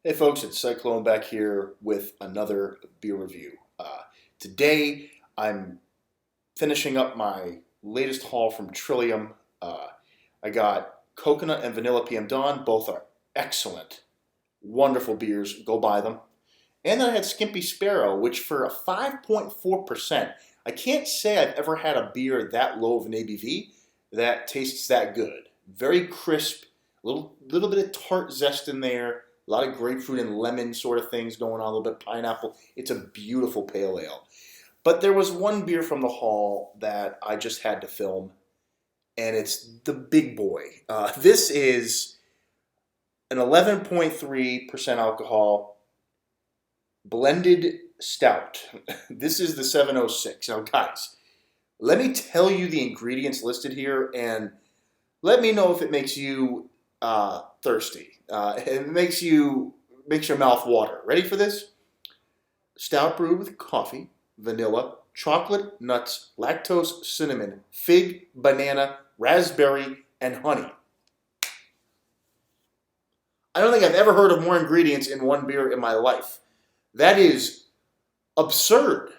Hey folks, it's Cyclone back here with another beer review. Today I'm finishing up my latest haul from Trillium. I got Coconut and Vanilla PM Dawn. Both are excellent, wonderful beers. Go buy them. And then I had Skimpy Sparrow, which for a 5.4%, I can't say I've ever had a beer that low of an ABV that tastes that good. Very crisp, little bit of tart zest in there, a lot of grapefruit and lemon sort of things going on, a little bit of pineapple. It's a beautiful pale ale. But there was one beer from the hall that I just had to film, and it's the big boy. This is an 11.3% alcohol blended stout. This is the 706. Now, guys, let me tell you the ingredients listed here, and let me know if it makes you thirsty. It makes your mouth water. Ready for this? Stout brewed with coffee, vanilla, chocolate, nuts, lactose, cinnamon, fig, banana, raspberry, and honey. I don't think I've ever heard of more ingredients in one beer in my life. That is absurd.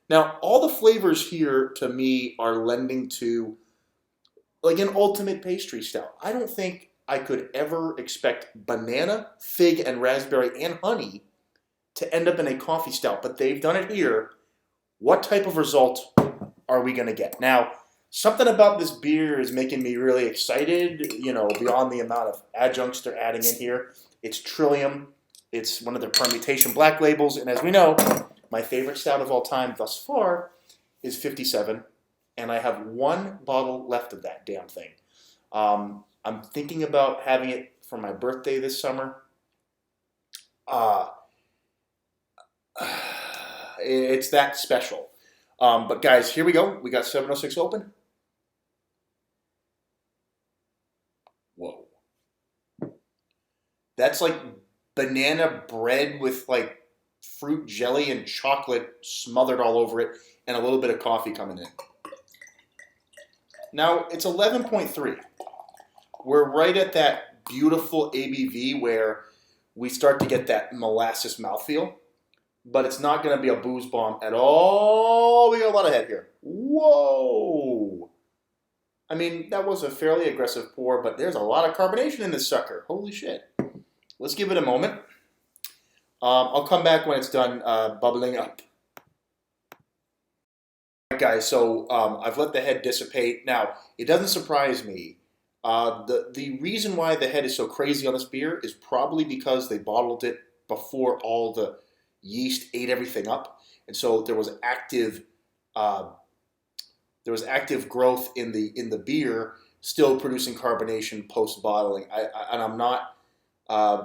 Now, all the flavors here to me are lending to like an ultimate pastry stout. I don't think I could ever expect banana, fig, and raspberry and honey to end up in a coffee stout, but they've done it here. What type of result are we going to get? Now, something about this beer is making me really excited, beyond the amount of adjuncts they're adding in here. It's Trillium. It's one of their Permutation black labels, and as we know, my favorite stout of all time thus far is 57, and I have one bottle left of that damn thing. I'm thinking about having it for my birthday this summer. It's that special. But guys, here we go. We got 706 open. Whoa. That's like banana bread with like fruit jelly and chocolate smothered all over it and a little bit of coffee coming in. Now, it's 11.3. We're right at that beautiful ABV where we start to get that molasses mouthfeel, but it's not going to be a booze bomb at all. We got a lot of head here. Whoa! I mean, that was a fairly aggressive pour, but there's a lot of carbonation in this sucker. Holy shit. Let's give it a moment. I'll come back when it's done bubbling up. All right, guys, so I've let the head dissipate. Now, it doesn't surprise me. The reason why the head is so crazy on this beer is probably because they bottled it before all the yeast ate everything up, and so there was active growth in the beer, still producing carbonation post bottling. And I'm not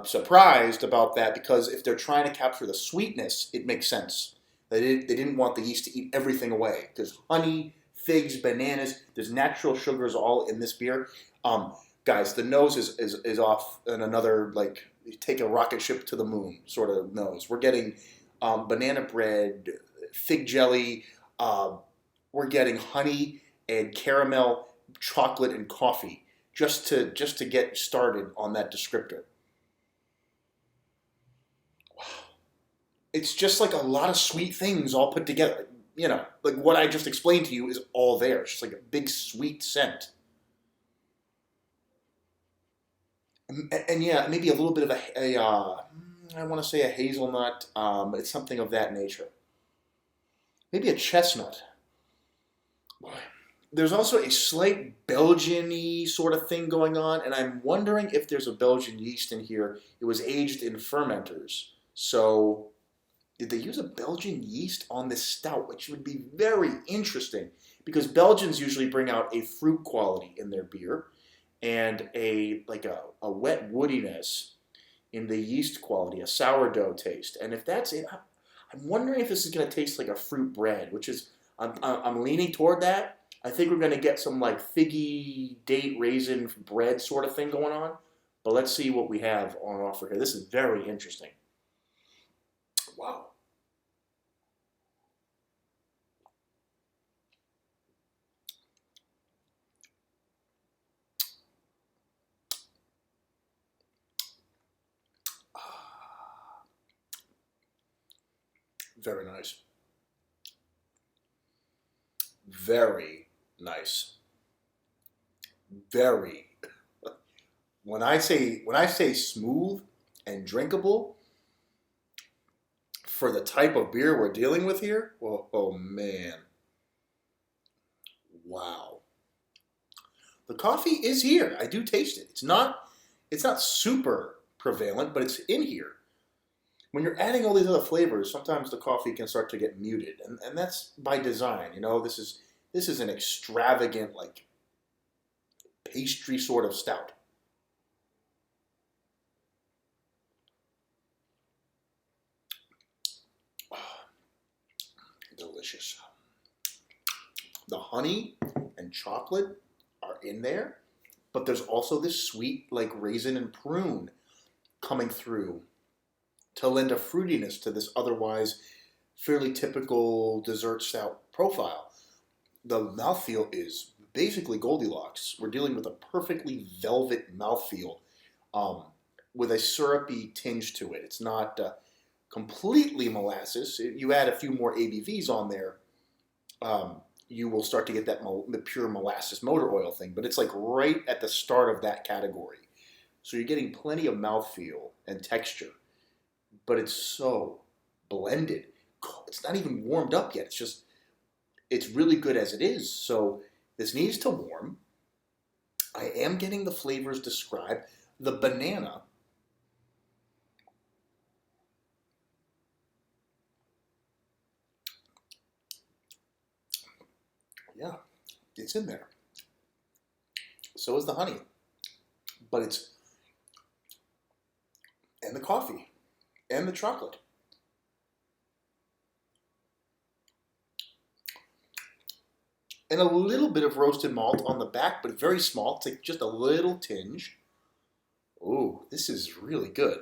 surprised about that, because if they're trying to capture the sweetness, it makes sense. They didn't want the yeast to eat everything away. There's honey, figs, bananas. There's natural sugars all in this beer. Guys, the nose is off in another, like, take a rocket ship to the moon sort of nose. We're getting banana bread, fig jelly. We're getting honey and caramel, chocolate and coffee just to get started on that descriptor. Wow, it's just like a lot of sweet things all put together. Like what I just explained to you is all there. It's just like a big sweet scent. And yeah, maybe a little bit of I want to say a hazelnut. It's something of that nature. Maybe a chestnut. There's also a slight Belgian-y sort of thing going on, and I'm wondering if there's a Belgian yeast in here. It was aged in fermenters. So did they use a Belgian yeast on this stout, which would be very interesting, because Belgians usually bring out a fruit quality in their beer and a wet woodiness in the yeast quality, a sourdough taste. And if that's it, I'm wondering if this is going to taste like a fruit bread, which is, I'm leaning toward that. I think we're going to get some like figgy date raisin bread sort of thing going on. But let's see what we have on offer here. This is very interesting. Wow. Very nice. Very nice. Very. When I say smooth and drinkable for the type of beer we're dealing with here, well, oh man. Wow. The coffee is here. I do taste it. It's not super prevalent, but it's in here. When you're adding all these other flavors, sometimes the coffee can start to get muted, and that's by design. This is an extravagant, like, pastry sort of stout. Delicious. The honey and chocolate are in there, but there's also this sweet, like, raisin and prune coming through to lend a fruitiness to this otherwise fairly typical dessert stout profile. The mouthfeel is basically Goldilocks. We're dealing with a perfectly velvet mouthfeel, um, with a syrupy tinge to it. It's not completely molasses. You add a few more ABVs on there, you will start to get the pure molasses motor oil thing. But it's like right at the start of that category. So you're getting plenty of mouthfeel and texture, but it's so blended. It's not even warmed up yet. It's really good as it is. So this needs to warm. I am getting the flavors described. The banana, yeah, it's in there. So is the honey, but and the coffee, and the chocolate. And a little bit of roasted malt on the back, but very small. It's like just a little tinge. Ooh, this is really good.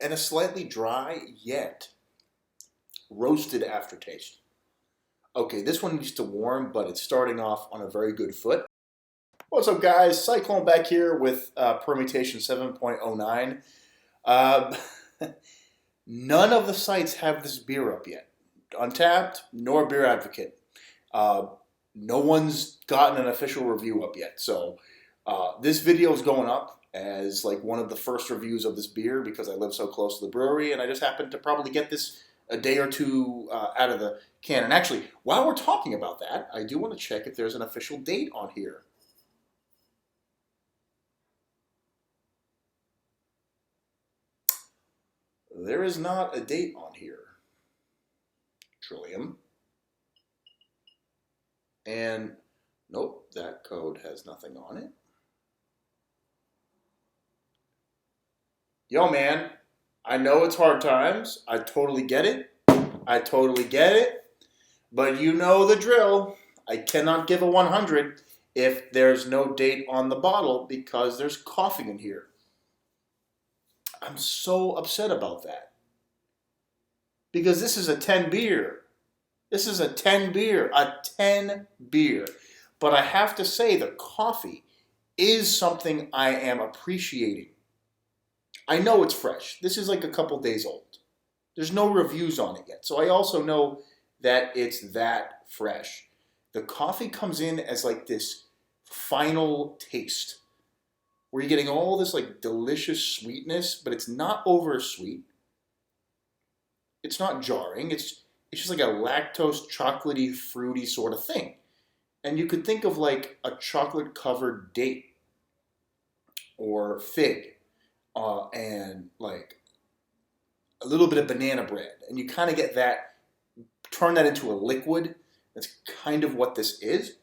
And a slightly dry, yet roasted aftertaste. Okay, this one needs to warm, but it's starting off on a very good foot. What's up, guys? Cyclone back here with Permutation 7.09. None of the sites have this beer up yet. Untapped, nor Beer Advocate. No one's gotten an official review up yet. So this video is going up as like one of the first reviews of this beer because I live so close to the brewery, and I just happened to probably get this a day or two out of the can. And actually, while we're talking about that, I do want to check if there's an official date on here. There is not a date on here. Trillium. And nope, that code has nothing on it. Yo, man, I know it's hard times. I totally get it. But you know the drill. I cannot give a 100 if there's no date on the bottle because there's coffee in here. I'm so upset about that. Because this is a 10 beer. This is a 10 beer. But I have to say the coffee is something I am appreciating. I know it's fresh. This is like a couple days old. There's no reviews on it yet. So I also know that it's that fresh. The coffee comes in as like this final taste where you're getting all this like delicious sweetness, but it's not over sweet. It's not jarring. It's just like a lactose, chocolatey, fruity sort of thing. And you could think of like a chocolate-covered date or fig and like a little bit of banana bread. And you kind of get that, turn that into a liquid. That's kind of what this is.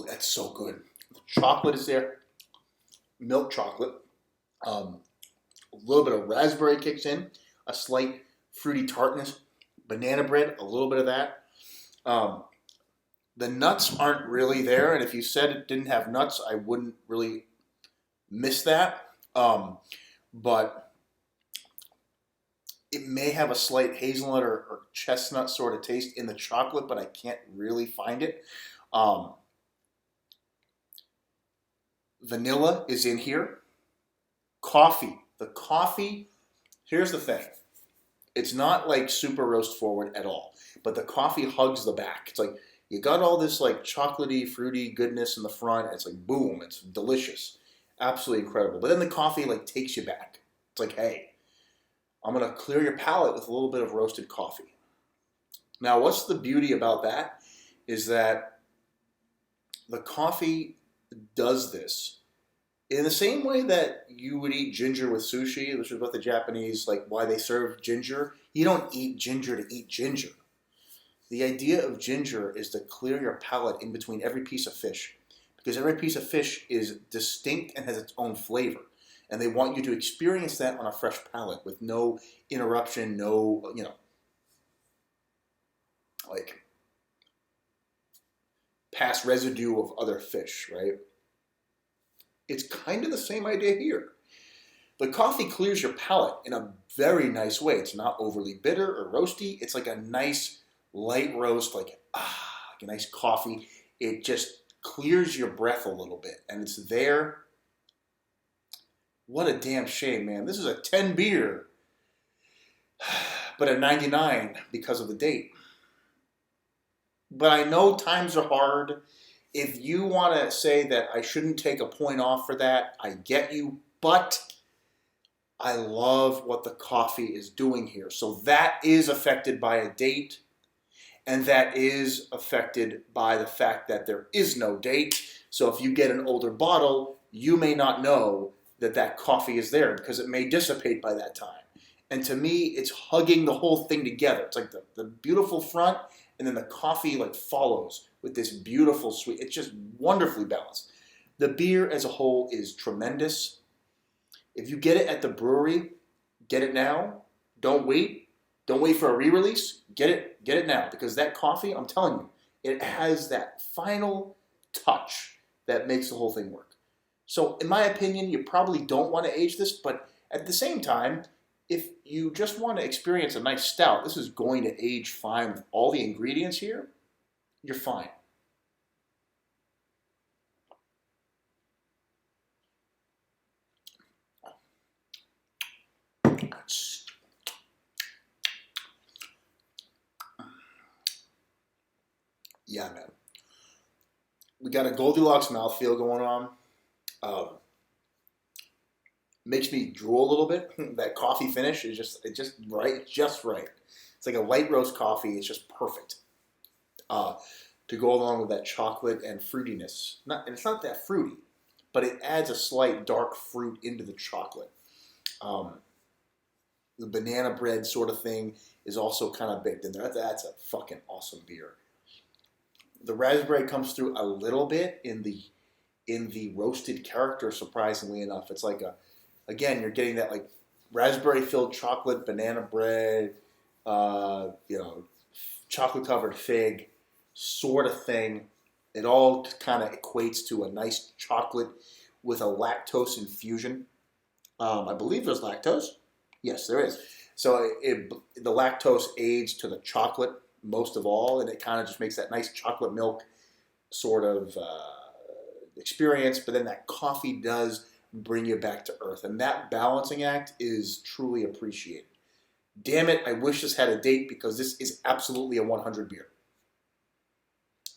That's so good. The chocolate is there. Milk chocolate. A little bit of raspberry kicks in. A slight fruity tartness. Banana bread, a little bit of that. The nuts aren't really there, and if you said it didn't have nuts, I wouldn't really miss that. But it may have a slight hazelnut or chestnut sort of taste in the chocolate, but I can't really find it. Vanilla is in here. Coffee. The coffee, here's the thing. It's not like super roast forward at all, but the coffee hugs the back. It's like you got all this like chocolatey, fruity goodness in the front. It's like boom, it's delicious, absolutely incredible. But then the coffee like takes you back. It's like, hey, I'm gonna clear your palate with a little bit of roasted coffee. Now, what's the beauty about that is that the coffee does this in the same way that you would eat ginger with sushi, which is what the Japanese, like why they serve ginger. You don't eat ginger to eat ginger. The idea of ginger is to clear your palate in between every piece of fish, because every piece of fish is distinct and has its own flavor. And they want you to experience that on a fresh palate with no interruption, no, like past residue of other fish, right? It's kind of the same idea here. The coffee clears your palate in a very nice way. It's not overly bitter or roasty. It's like a nice light roast, like a nice coffee. It just clears your breath a little bit, and it's there. What a damn shame, man. This is a 10 beer, but a 99 because of the date. But I know times are hard. If you want to say that I shouldn't take a point off for that, I get you, but I love what the coffee is doing here. So that is affected by a date, and that is affected by the fact that there is no date. So if you get an older bottle, you may not know that that coffee is there because it may dissipate by that time. And to me, it's hugging the whole thing together. It's like the beautiful front, and then the coffee like follows with this beautiful sweet. It's just wonderfully balanced. The beer as a whole is tremendous. If you get it at the brewery, get it now. Don't wait. Don't wait for a re-release. Get it now, because that coffee, I'm telling you, it has that final touch that makes the whole thing work. So in my opinion, you probably don't want to age this, but at the same time, if you just want to experience a nice stout, this is going to age fine with all the ingredients here. You're fine. Yeah, man. We got a Goldilocks mouthfeel going on. Makes me drool a little bit. That coffee finish is just right, just right. It's like a light roast coffee. It's just perfect to go along with that chocolate and fruitiness. And it's not that fruity, but it adds a slight dark fruit into the chocolate. The banana bread sort of thing is also kind of baked in there. That's a fucking awesome beer. The raspberry comes through a little bit in the roasted character. Surprisingly enough, it's like again, you're getting that like raspberry filled chocolate, banana bread, chocolate covered fig sort of thing. It all kind of equates to a nice chocolate with a lactose infusion. I believe there's lactose. Yes, there is. So the lactose aids to the chocolate most of all, and it kind of just makes that nice chocolate milk sort of experience. But then that coffee does bring you back to earth, and that balancing act is truly appreciated. Damn it, I wish this had a date, because this is absolutely a 100 beer.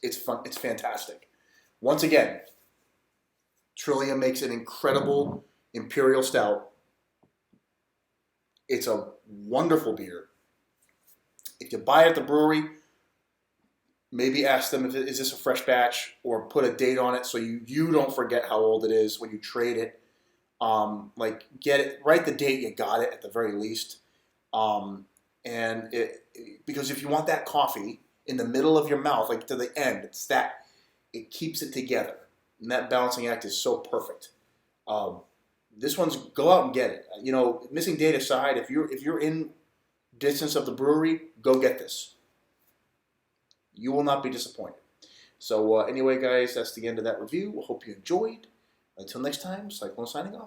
It's fun. It's fantastic. Once again, Trillium makes an incredible imperial stout. It's a wonderful beer. If you buy it at the brewery, maybe ask them, is this a fresh batch, or put a date on it so you don't forget how old it is when you trade it. Get it, write the date you got it at the very least. Because if you want that coffee in the middle of your mouth, like to the end, it keeps it together. And that balancing act is so perfect. This one's, go out and get it. Missing date aside, if you're in distance of the brewery, go get this. You will not be disappointed. So anyway, guys, that's the end of that review. Hope you enjoyed. Until next time, Cyclone signing off.